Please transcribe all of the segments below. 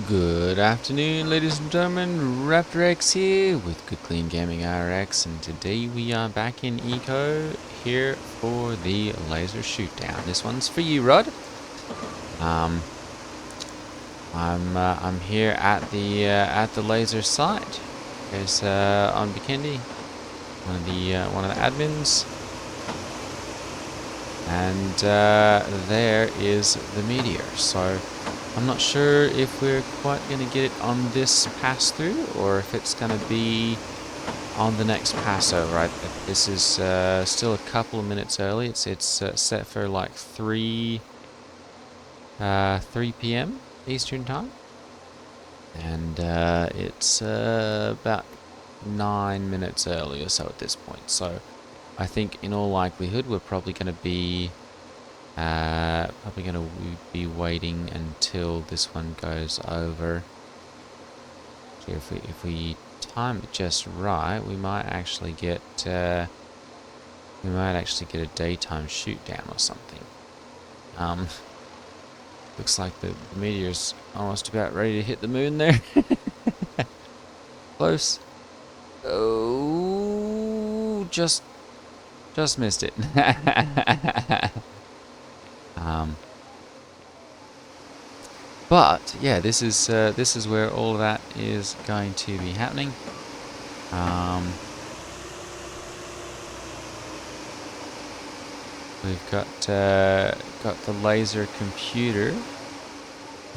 Good afternoon, ladies and gentlemen. Raptor X here with Good Clean Gaming RX, and today we are back in Eco here for the laser shootdown. This one's for you, Rod. Um, I'm here at the laser site. There's on Bikindi, one of the admins, and there is the meteor. So I'm not sure if we're quite going to get it on this pass through, or if it's going to be on the next pass over. Right, this is still a couple of minutes early. It's set for like 3 p.m. Eastern time, and it's about 9 minutes early or so at this point. So I think in all likelihood we're probably going to be waiting until this one goes over. So if we time it just right, we might actually get a daytime shoot down or something. Um, looks like the meteor's almost about ready to hit the moon there. Close. Oh, just missed it. um, But yeah, this is where all of that is going to be happening. Um, we've got the laser computer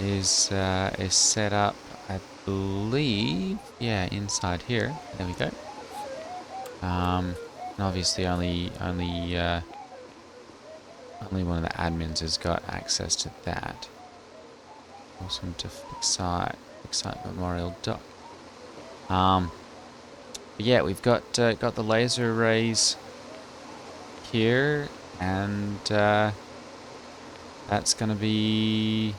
is set up, I believe. Yeah, inside here. There we go. And obviously only one of the admins has got access to that. Awesome to Excite Memorial Dock. But yeah, we've got the laser arrays here, and that's gonna be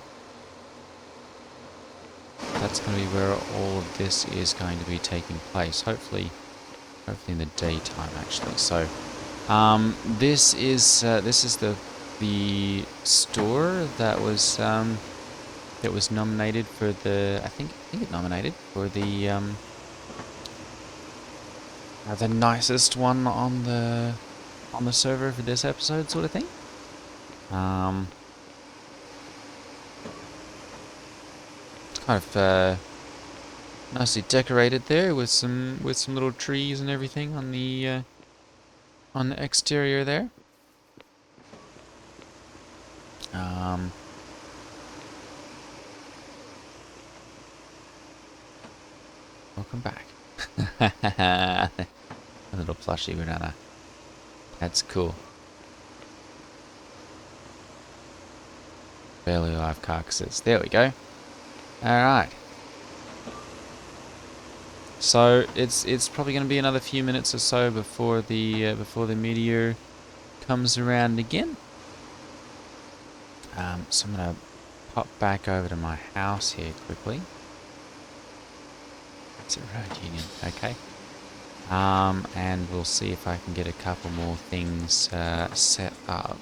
where all of this is going to be taking place. Hopefully in the daytime, actually. So, this is the store that was nominated for I think it nominated for the nicest one on the server for this episode, sort of thing. It's kind of nicely decorated there with some little trees and everything on the exterior there. Um, Welcome back. A little plushy banana. That's cool. Barely alive carcasses. There we go. Alright. So it's probably going to be another few minutes or so before the meteor comes around again. So I'm going to pop back over to my house here quickly. It's a road union. Okay. And we'll see if I can get a couple more things set up.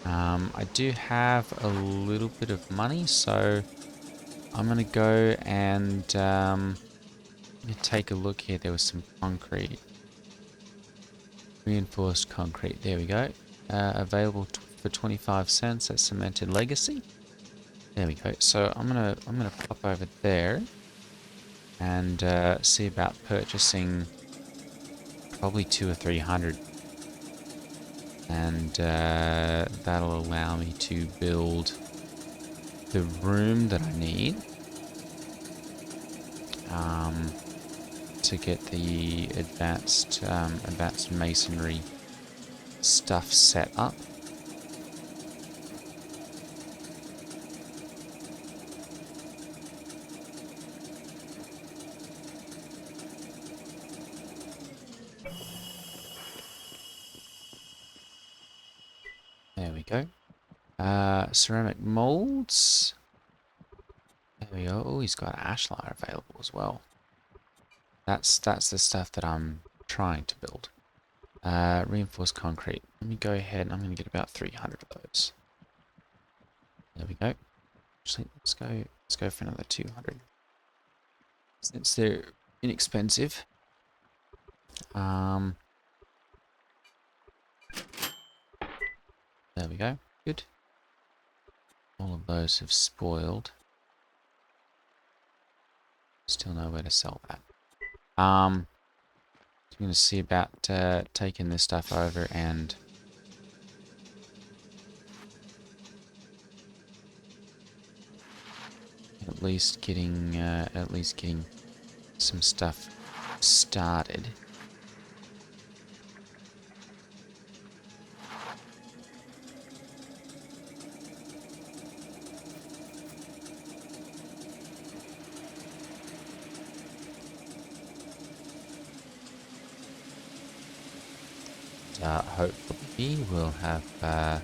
I do have a little bit of money, so I'm going to go and take a look here. There was some concrete. Reinforced concrete. There we go. Available for 25 cents at Cemented Legacy. There we go. So I'm gonna pop over there and see about purchasing probably 200 or 300, and that'll allow me to build the room that I need to get the advanced masonry stuff set up. There we go. Ceramic molds. There we go. Oh, he's got ashlar available as well. That's the stuff that I'm trying to build. Reinforced concrete. Let me go ahead and I'm going to get about 300 of those. There we go. Actually, let's go Let's go for another 200. Since they're inexpensive. There we go. Good. All of those have spoiled. Still nowhere to sell that. I'm going to see about taking this stuff over and at least getting some stuff started. Hopefully we'll have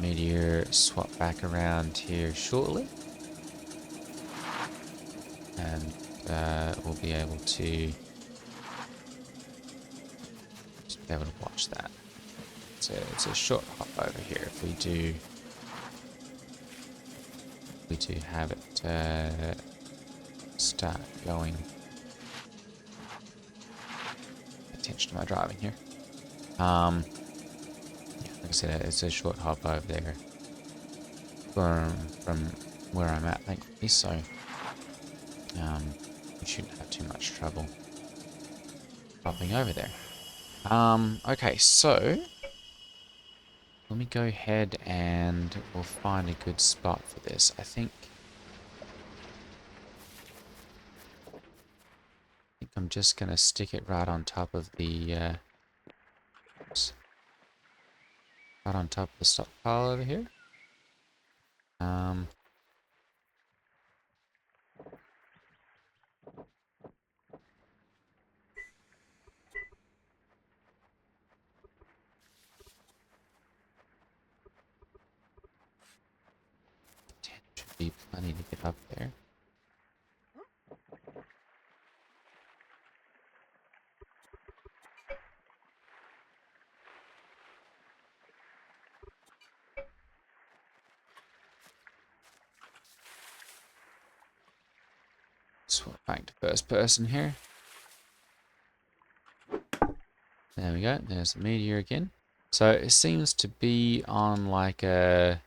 meteor swap back around here shortly, and we'll be able to just be able to watch that. It's a short hop over here. If we do have it start going. Attention to my driving here. Yeah, like I said, it's a short hop over there from where I'm at, thankfully. So we shouldn't have too much trouble hopping over there. Okay, so let me go ahead and we'll find a good spot for this. I think I'm just gonna stick it right on top of the stockpile over here. Should be plenty to get up there. Swap back to first person here. There we go. There's the meteor again. So it seems to be on like a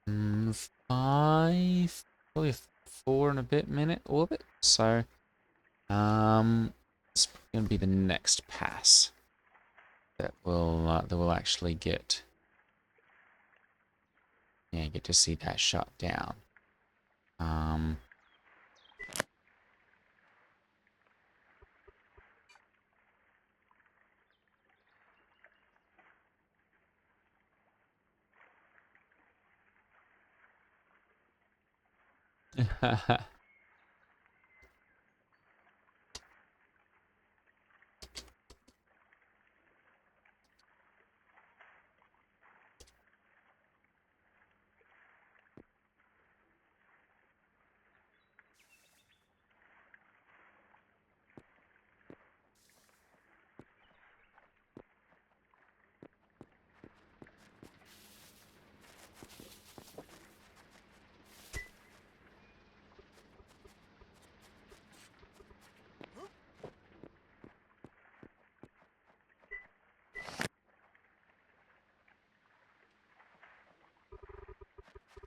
5, probably a 4 and a bit minute orbit. So it's going to be the next pass that will actually get to see that shot down.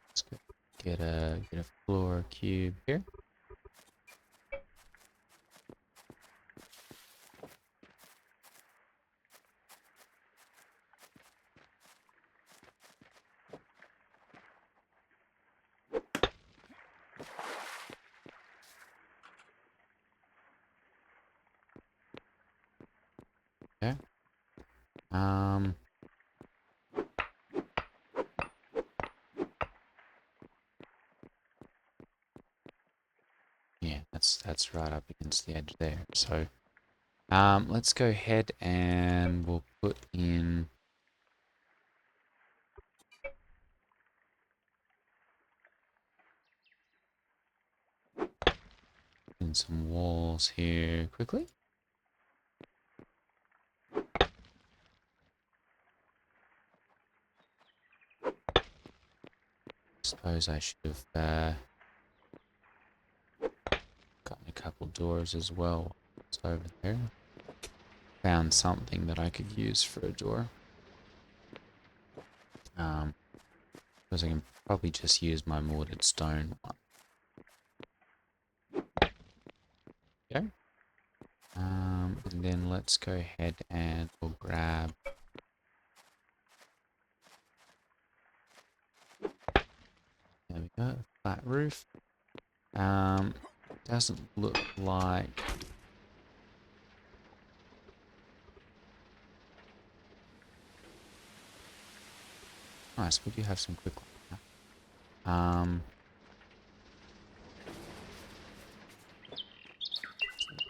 Let's go get a floor cube here. Okay. Yeah, that's right up against the edge there. So, let's go ahead and we'll put in some walls here quickly. Suppose I should have gotten a couple doors as well. It's over there. Found something that I could use for a door. Because I can probably just use my mortared stone one. Okay. And then let's go ahead and we'll grab. There we go. Flat roof. Doesn't look like. Nice, we do have some quick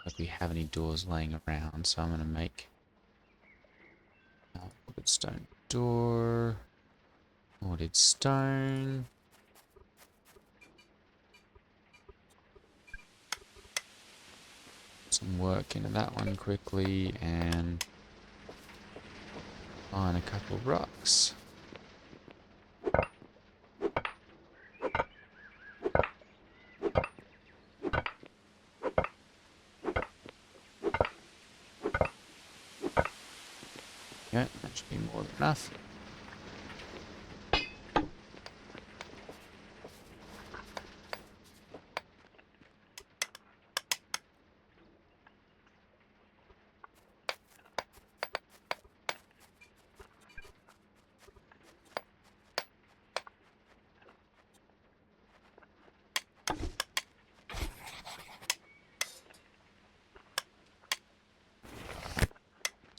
if we have any doors laying around, so I'm gonna make wooded stone door, wooded stone. Some work into that one quickly and find a couple of rocks. Yeah, that should be more than enough.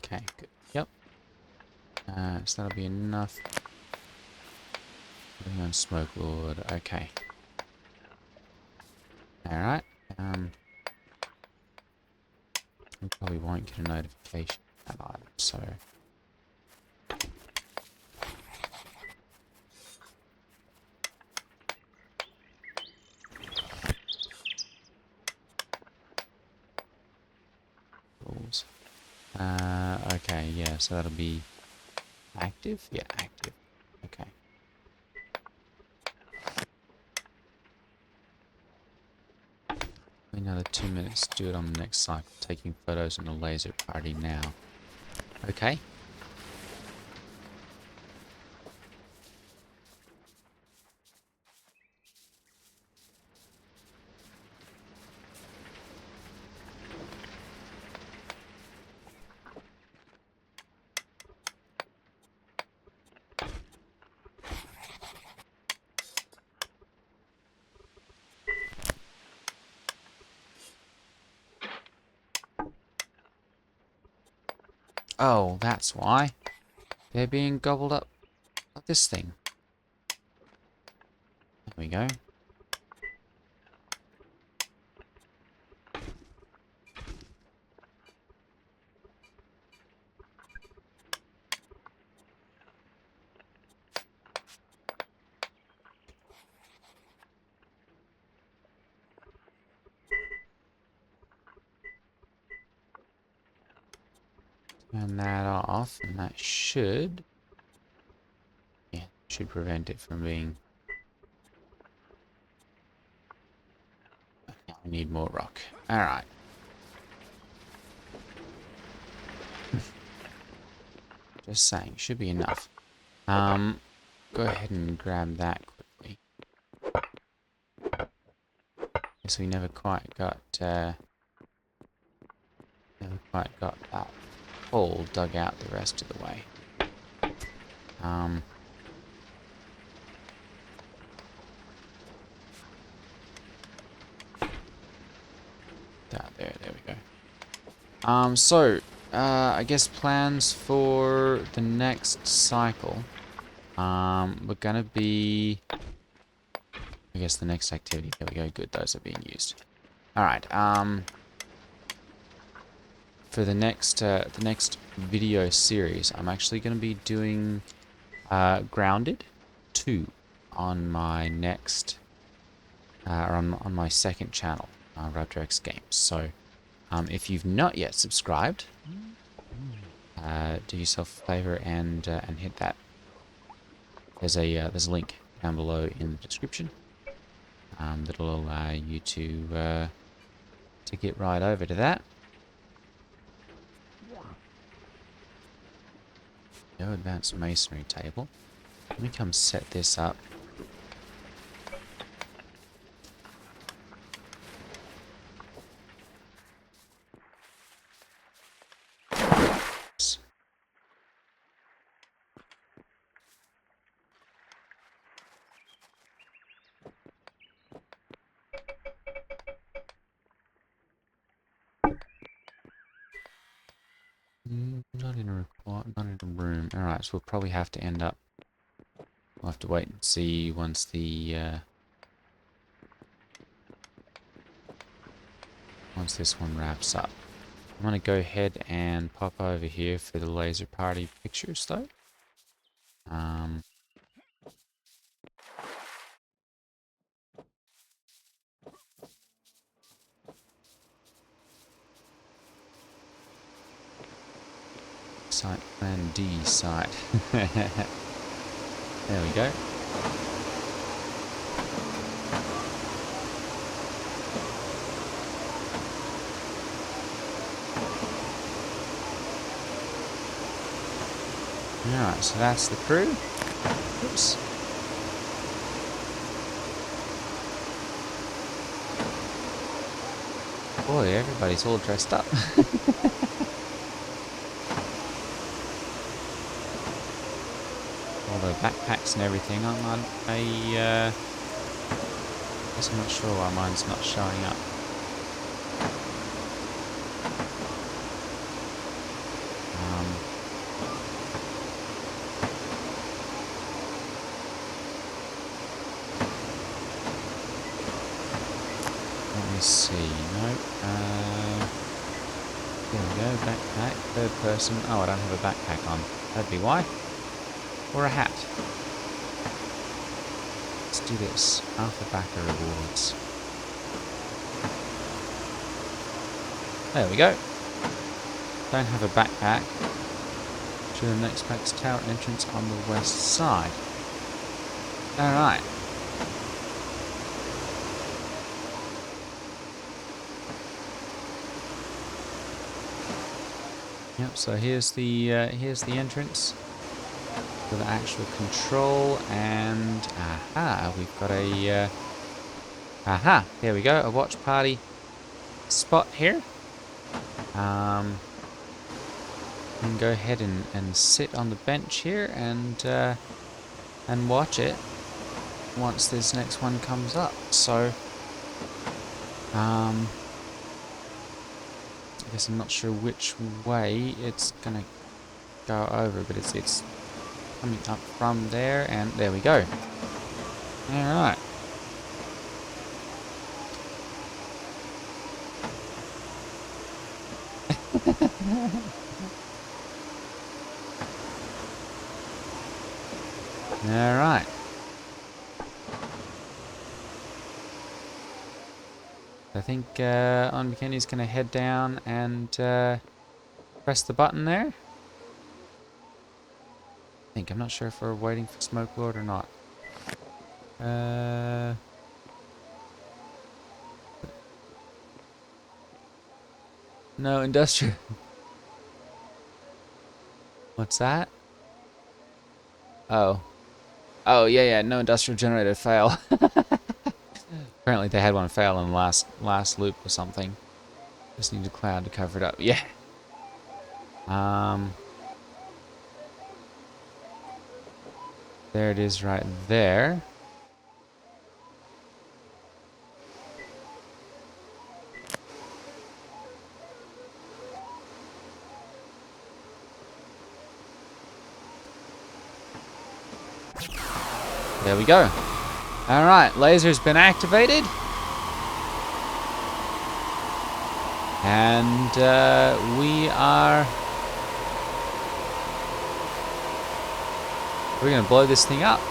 Okay, good. Yep. So that'll be enough. Putting on Smoke Lord. Okay. Alright. We probably won't get a notification of that item, so. Okay, yeah, so that'll be active? Yeah, active. Okay. Another 2 minutes to do it on the next cycle. Taking photos on the laser party now. Okay. Oh, that's why. They're being gobbled up by this thing. There we go. Turn that off, and that should... Yeah, should prevent it from being... Now we need more rock. Alright. Just saying, should be enough. Go ahead and grab that quickly. Guess we never quite got that hole dug out the rest of the way. There we go. So I guess plans for the next cycle. We're gonna be, I guess the next activity. There we go. Good, those are being used. All right. For the next video series, I'm actually gonna be doing Grounded 2 on my next, or on my second channel, Raptor X Games. So, if you've not yet subscribed, do yourself a favor and hit that. There's a link down below in the description. That'll allow you to get right over to that. No advanced masonry table. Let me come set this up. Not in a room. Alright, so we'll probably have to end up. We'll have to wait and see once once this one wraps up. I'm gonna go ahead and pop over here for the laser party pictures though. Site plan D site. There we go. Alright, so that's the crew. Oops. Boy, everybody's all dressed up. All the backpacks and everything. I guess I'm not sure why mine's not showing up. Let me see. Nope. There we go. Backpack. Third person. Oh, I don't have a backpack on. That'd be why. Or a hat. Let's do this. Alpha backer rewards. There we go. Don't have a backpack. To the next pack's tower entrance on the west side. Alright. Yep, so here's the entrance for the actual control, and aha, we've got a aha, there we go, a watch party spot here. You can go ahead and sit on the bench here and watch it once this next one comes up. So I guess I'm not sure which way it's gonna go over, but it's coming up from there, and there we go. Alright. Alright. I think On McKinney's going to head down and press the button there. I'm not sure if we're waiting for Smoke Lord or not. No, industrial. What's that? Oh. Oh, yeah, no industrial generator fail. Apparently they had one fail in the last loop or something. Just need a cloud to cover it up. Yeah. There it is right there. There we go. Alright, laser's been activated. And we're gonna blow this thing up.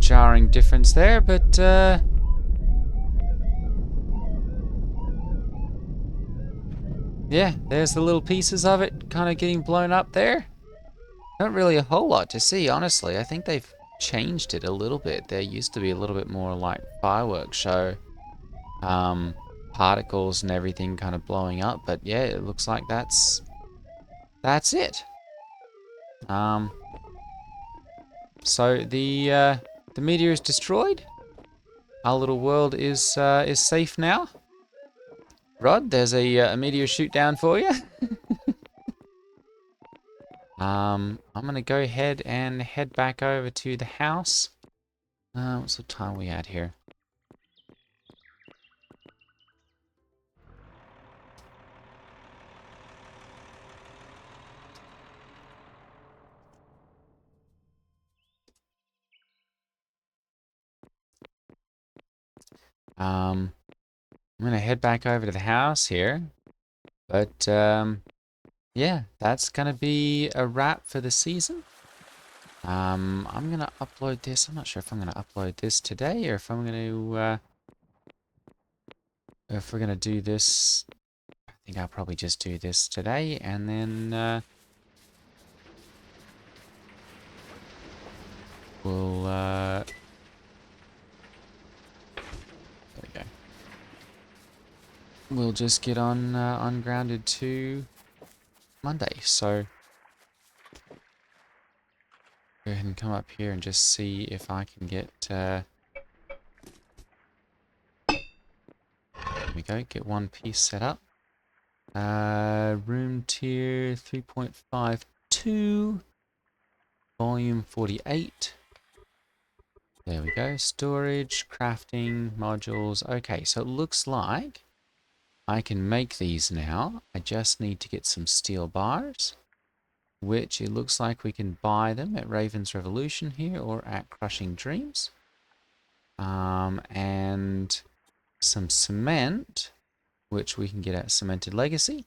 jarring difference there, but yeah, there's the little pieces of it kind of getting blown up there. Not really a whole lot to see, honestly. I think they've changed it a little bit. There used to be a little bit more like fireworks show, particles and everything kind of blowing up, but yeah, it looks like that's it. So the meteor is destroyed. Our little world is safe now. Rod, there's a meteor shoot down for you. I'm gonna go ahead and head back over to the house. What's the time we at here? I'm gonna head back over to the house here. But yeah, that's gonna be a wrap for the season. I'm gonna upload this. I'm not sure if I'm gonna upload this today or if I'm gonna if we're gonna do this. I think I'll probably just do this today and then we'll there we go. We'll just get on Grounded to Monday. So go ahead and come up here and just see if I can get there we go, get one piece set up. Room tier 3.52, volume 48. There we go. Storage, crafting, modules. Okay, so it looks like I can make these now. I just need to get some steel bars, which it looks like we can buy them at Raven's Revolution here or at Crushing Dreams. And some cement, which we can get at Cemented Legacy.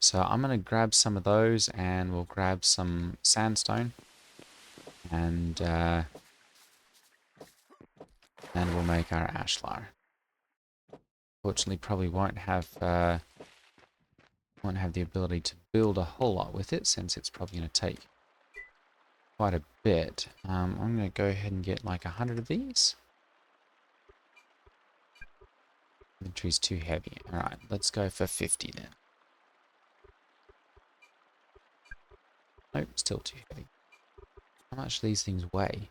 So I'm going to grab some of those and we'll grab some sandstone and we'll make our ashlar. Fortunately, probably won't have the ability to build a whole lot with it since it's probably going to take quite a bit. I'm going to go ahead and get like 100 of these. Inventory's too heavy. Alright, let's go for 50 then. Nope, still too heavy. How much do these things weigh?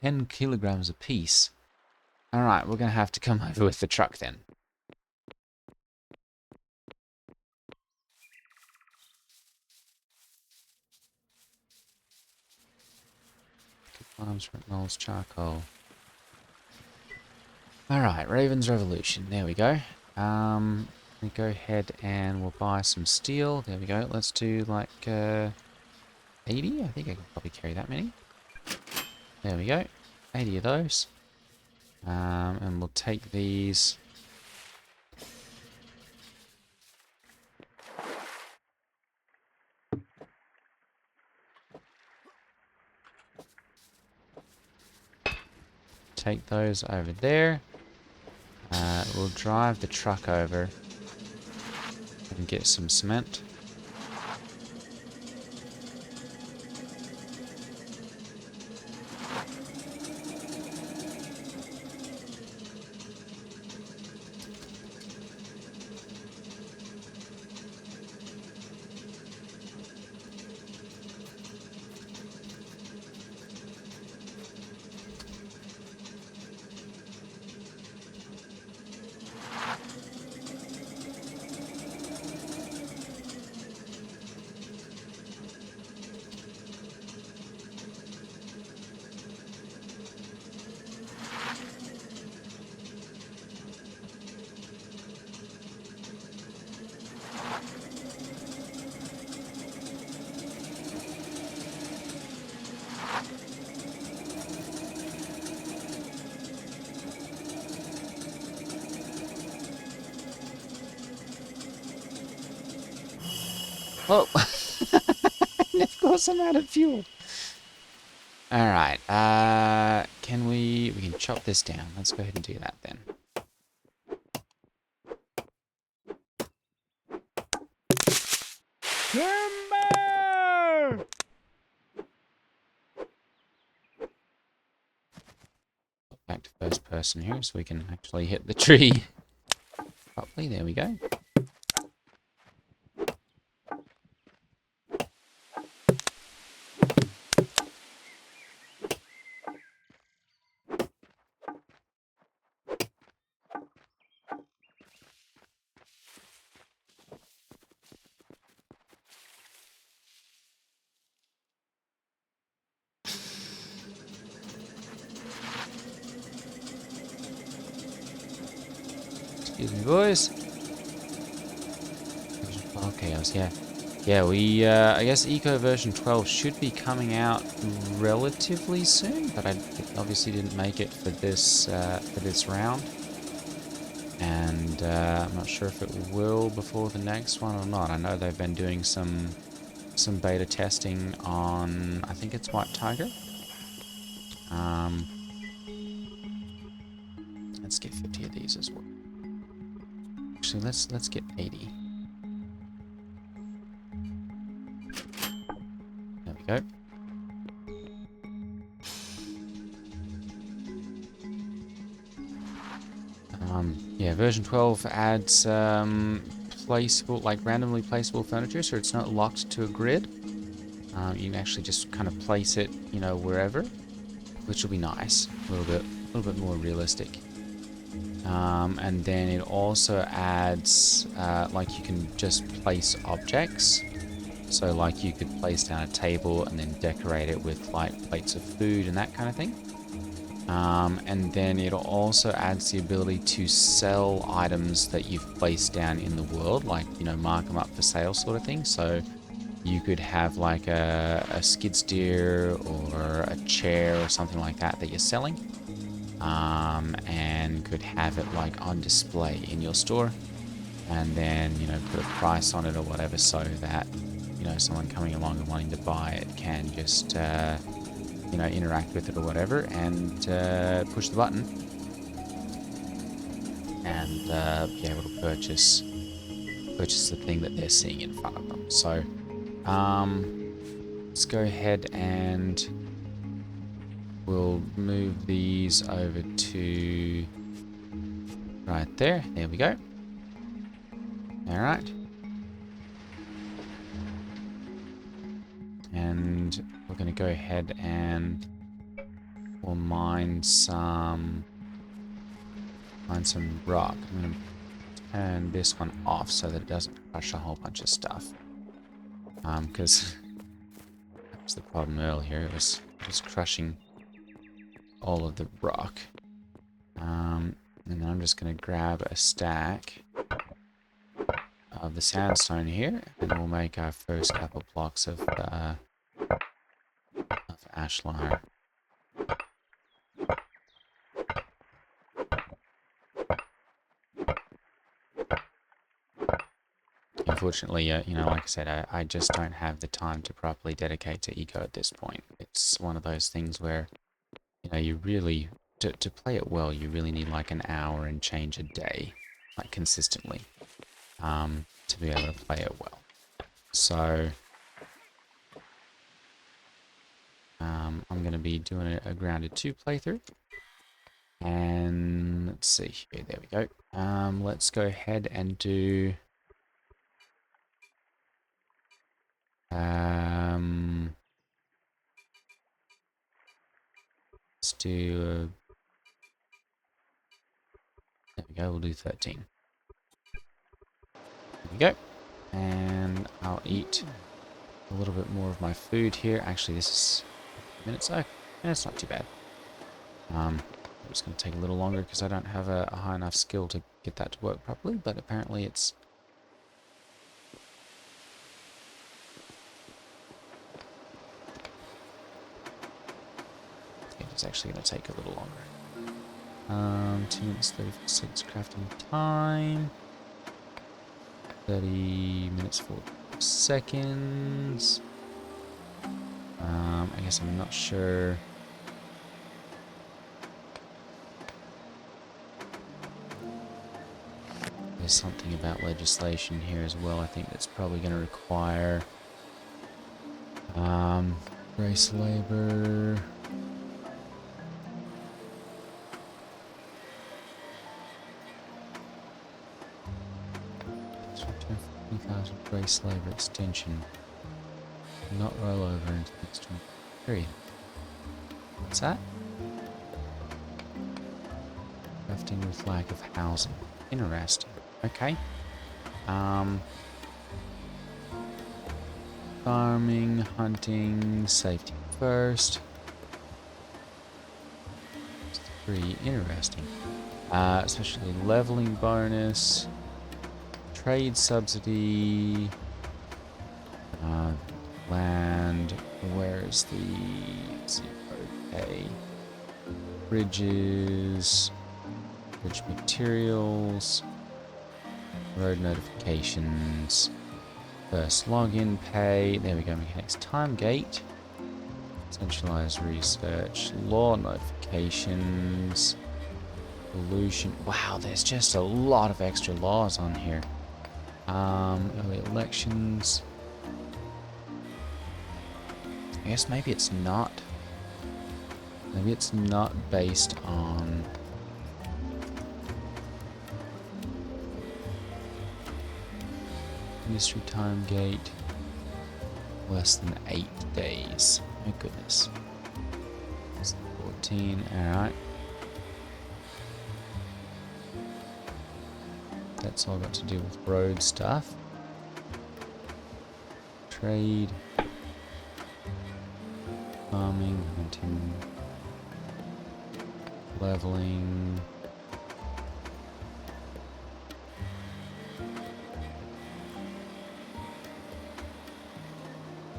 10 kilograms a piece. Alright, we're going to have to come over with the truck then. Farms, knolls, charcoal. Alright, Raven's Revolution. There we go. We go ahead and we'll buy some steel. There we go. Let's do like 80. I think I can probably carry that many. There we go. 80 of those. And we'll take these. Take those over there. We'll drive the truck over and get some cement. Oh, and of course I'm out of fuel. Alright, can we can chop this down. Let's go ahead and do that then. Timber! Back to first person here so we can actually hit the tree properly. There we go. Excuse me, boys. Okay, yeah. Yeah, we, I guess Eco version 12 should be coming out relatively soon, but it obviously didn't make it for this round. And I'm not sure if it will before the next one or not. I know they've been doing some beta testing on, I think it's White Tiger. Let's get 50 of these as well. Actually, let's get 80. There we go. Yeah, version 12 adds placeable, like randomly placeable furniture, so it's not locked to a grid. You can actually just kind of place it, you know, wherever, which will be nice. A little bit more realistic. And then it also adds, like you can just place objects. So like you could place down a table and then decorate it with like plates of food and that kind of thing. And then it also adds the ability to sell items that you've placed down in the world, like, you know, mark them up for sale sort of thing. So you could have like a skid steer or a chair or something like that you're selling. And could have it like on display in your store, and then, you know, put a price on it or whatever, so that, you know, someone coming along and wanting to buy it can just you know, interact with it or whatever, and push the button and be able to purchase the thing that they're seeing in front of them. So let's go ahead and we'll move these over to right there. There we go. All right. And we're going to go ahead and we'll mine some rock. I'm going to turn this one off so that it doesn't crush a whole bunch of stuff. Because that was the problem earlier. It was just crushing all of the rock. And then I'm just going to grab a stack of the sandstone here, and we'll make our first couple blocks of ashlar. Unfortunately, you know, like I said, I just don't have the time to properly dedicate to eco at this point. It's one of those things where, you know, you really, to play it well, you really need like an hour and change a day, like consistently, to be able to play it well. So, I'm going to be doing a grounded 2 playthrough. And let's see here, there we go. Let's go ahead and do... let's do... there we go, we'll do 13. There we go. And I'll eat a little bit more of my food here. Actually, this is minutes, so yeah, it's not too bad. It's going to take a little longer because I don't have a high enough skill to get that to work properly, but apparently it's... it's actually going to take a little longer. 2 minutes 36 crafting time. 30 minutes 4 seconds. I guess I'm not sure. There's something about legislation here as well. I think that's probably going to require race labor. Return 50,000 race labor extension. Not roll over into the next one. Period. What's that? Crafting with lack of housing. Interesting. Okay. Farming, hunting, safety first. It's pretty interesting. Especially leveling bonus, trade subsidy, land. Where's the 0K? Bridges, bridge materials, road notifications, first login pay. There we go. Mechanics time gate. Centralized research, law notifications, pollution. Wow, there's just a lot of extra laws on here. Early elections. I guess maybe it's not. Maybe it's not based on industry time gate. Less than 8 days. My goodness. It's 14, alright. That's all got to do with road stuff. Trade. Farming, hunting. Leveling.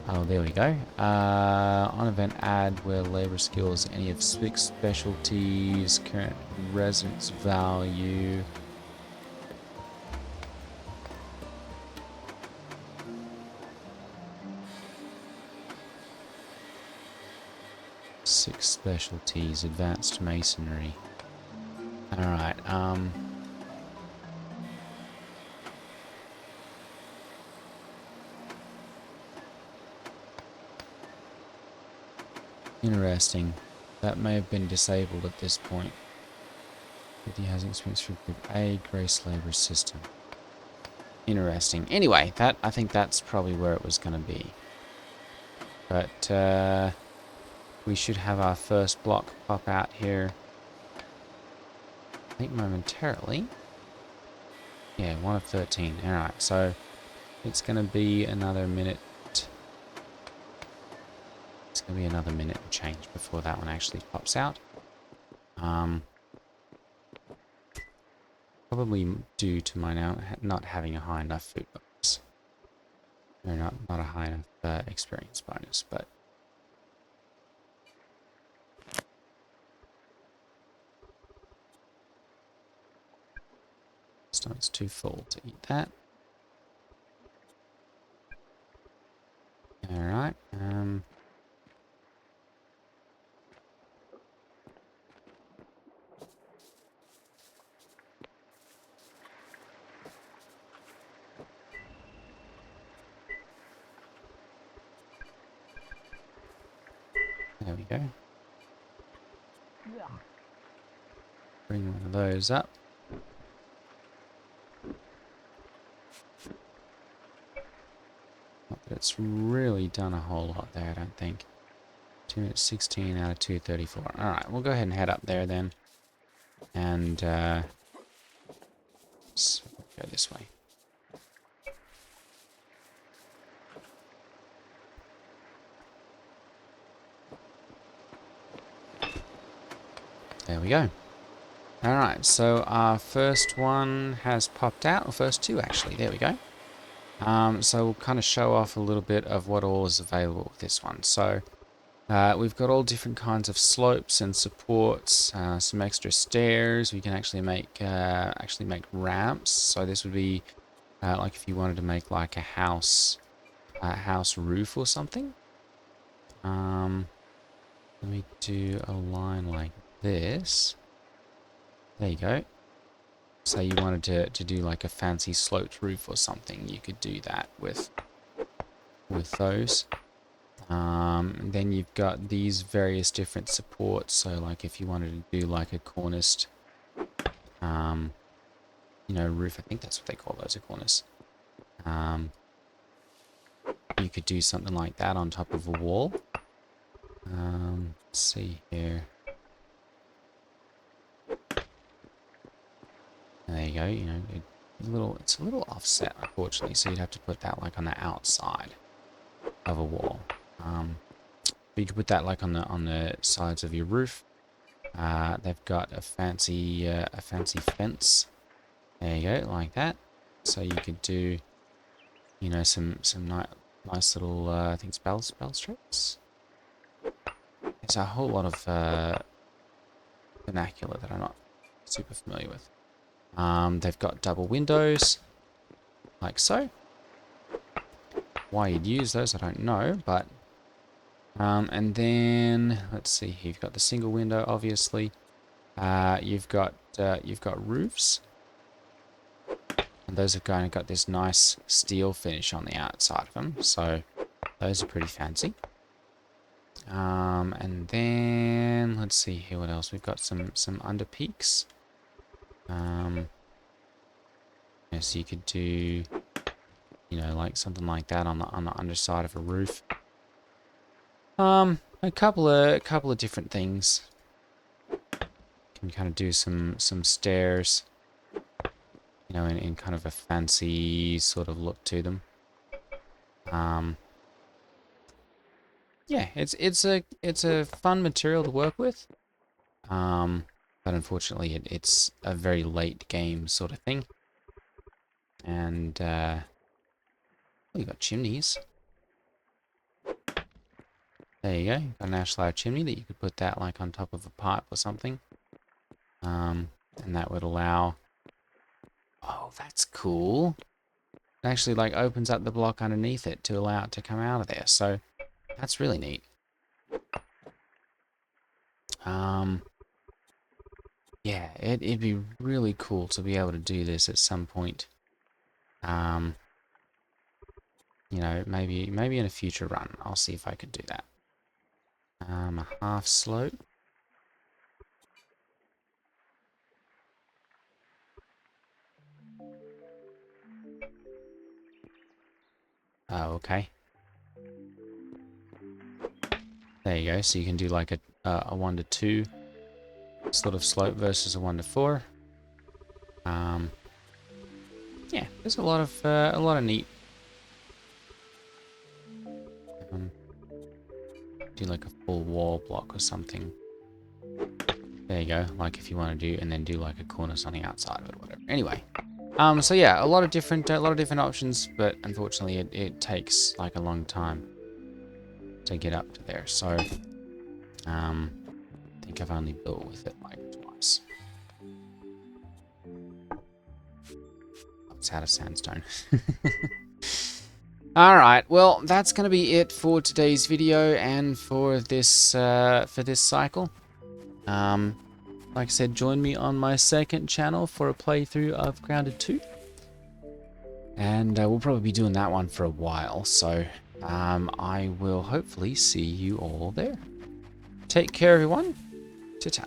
Oh, there we go. On event add where labor skills, any of 6 specialties, current residence value. Six specialties, advanced masonry. Alright, interesting. That may have been disabled at this point. If he has experience for group A, grace labor system. Interesting. Anyway, I think that's probably where it was going to be. But we should have our first block pop out here. I think momentarily. Yeah, 1 of 13. Alright, so it's going to be another minute. It's going to be another minute and change before that one actually pops out. Probably due to my now not having a high enough food bonus. Or not a high enough experience bonus, but stomach's too full to eat that. Alright, there we go. Bring one of those up. Not that it's really done a whole lot there, I don't think. 2 minutes 16 out of 234. Alright, we'll go ahead and head up there then. And let's go this way. There we go. Alright, so our first one has popped out, or first two actually, there we go. So we'll kind of show off a little bit of what all is available with this one. So we've got all different kinds of slopes and supports, some extra stairs. We can actually make ramps. So this would be like if you wanted to make like a house roof or something. Let me do a line like this. There you go. Say you wanted to do like a fancy sloped roof or something, you could do that with those. Then you've got these various different supports. So like if you wanted to do like a corniced, you know, roof, I think that's what they call those, a cornice. You could do something like that on top of a wall. Let's see here. There you go. You know, it's a little offset, unfortunately. So you'd have to put that like on the outside of a wall. But you could put that like on the sides of your roof. They've got a fancy fence. There you go, like that. So you could do, you know, some nice little I think it's balustrades. There's a whole lot of vernacular that I'm not super familiar with. They've got double windows, like so. Why you'd use those, I don't know, but and then let's see here. You've got the single window, obviously. You've got roofs, and those have kind of got this nice steel finish on the outside of them, so those are pretty fancy. And then let's see here what else. We've got some under peaks. Yeah, so you could do, you know, like something like that on the underside of a roof. A couple of different things. Can kind of do some stairs, you know, in kind of a fancy sort of look to them. Yeah, it's a fun material to work with. But unfortunately, it's a very late game sort of thing. And well, you got chimneys. There you go. You've got an ashlar chimney that you could put that like on top of a pipe or something. And that would allow. Oh, that's cool. It actually like opens up the block underneath it to allow it to come out of there. So that's really neat. Yeah, it'd be really cool to be able to do this at some point. You know, maybe in a future run, I'll see if I could do that. A half slope. Oh, okay. There you go. So you can do like a 1 to 2 sort of slope versus a 1 to 4. Yeah, there's a lot of neat. Do like a full wall block or something. There you go. Like if you want to do, and then do like a cornice on the outside of it, or whatever. Anyway, so yeah, a lot of different options, but unfortunately, it takes like a long time to get up to there. So, I think I've only built with it like twice. It's out of sandstone. Alright, well, that's going to be it for today's video and for this cycle. Like I said, join me on my second channel for a playthrough of Grounded 2. And we'll probably be doing that one for a while, so I will hopefully see you all there. Take care, everyone. Ta-ta.